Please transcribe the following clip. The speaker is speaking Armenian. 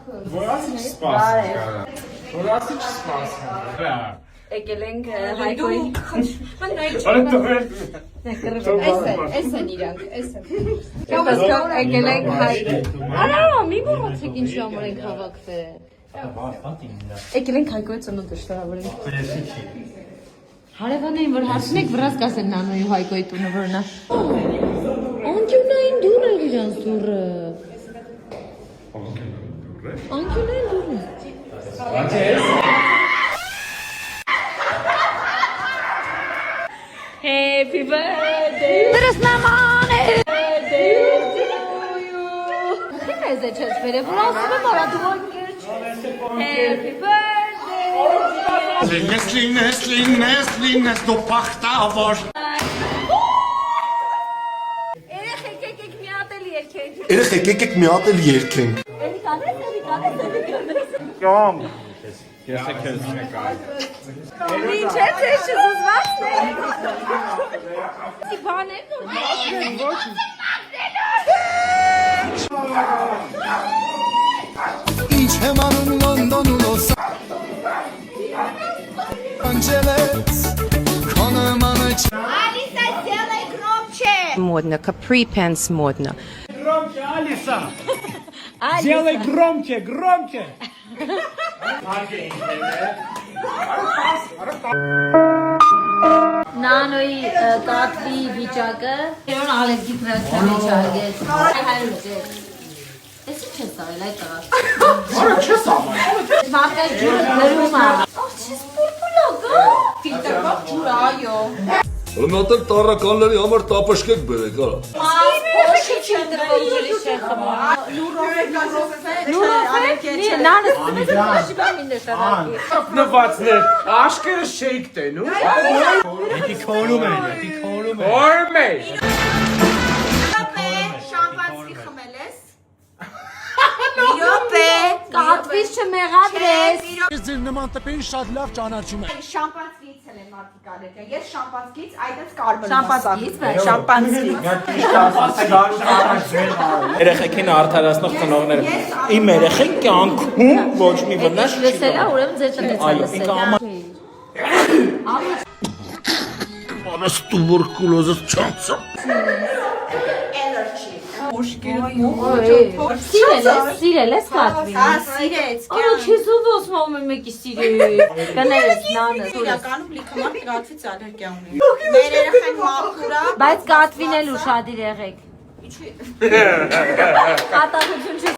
Որացի չսպասք։ Որացի չսպասք։ Եկել ենք Հայկոյի։ Էս են իրանք, էս են։ Եկել ենք Հայկոյի։ Արա, մի մոռացեք ինչ համար ենք հավաքվել։ Եկել ենք Հայկոյի ծնունդը շնորհավորենք։ Հարևաններին որ հարցնեք, վրաս կասեն Նանոյի Հայկոյի տունը որնա։ Անկյունային դուռ է իրանց դուռը։ Անկյունային դուռ է։ Happy birthday. Դրս նամանը։ Ինչ ես էջես բերե, որ ասում եմ արա դու անկերջ։ Happy birthday. Նես դու պախտավոր։ Երեխեք եկեք մի հատ էլ երկենք։ Երեխեք եկեք մի հատ էլ երկենք։ Էլի կանես։ Կյամ։ Ես եկես մեկա։ Ինչ է զզվացն է։ Բաներ Ինչ եմ անում Լոնդոն ու Լոս Անջելես Քոնմանը Алиса, сделай громче. Модно, Capri Pants модно. Громче, Алиса. Сделай громче, громче. Նանոյի կատվի վիճակը երոն ալերգի պրակտա վիճակ է 100 Ես ինչ ես տարել այդ տղա Արա չես ամայ։ Մատկայ ջուրը դրում է Աղջիս պուրպուլակա Ֆիլտրվաղ ջուրը այո Հնատել տարականների համար տապշկեք բերեք, արա։ Փոշի չի դրվող ջուրի շեխմա Լուրով է նանը ստմես է փոշի բամ ինդ է շարակի Նվածներ, աշկերը շեյք տենու։ Ետի քորում են, ետի քորում են։ Քորում են։ Շամպանսկի խմել ես։ Իրոպե, Կատվից չմեղադրես Ձեր նման տպերին շատ լավ ճանաչում եմ շամպանսկից էլ են մարդիկ ալերգիա։ Ես շամպանսկից, այդպես կարմրում Երեխեքին արդարացնող ծնողներ իմ երեխեն կյանքում ոչ մի վնաս չի Լսել է, ուրեմն ձեր տնից է լսել Անաս տուբերկուլոզս չանցա։ Սիրել ես կատվին Հա, սիրեց։ Արա չես ով ոսմում եմ մեկի սիրել Կներես նանը Իրականում լիքը մարդ կատվից ալերգիա ունի։ Մեր երեխեն մաքուր է։ Բայց կատվին էլ ուշադիր եղեք Կատաղություն չի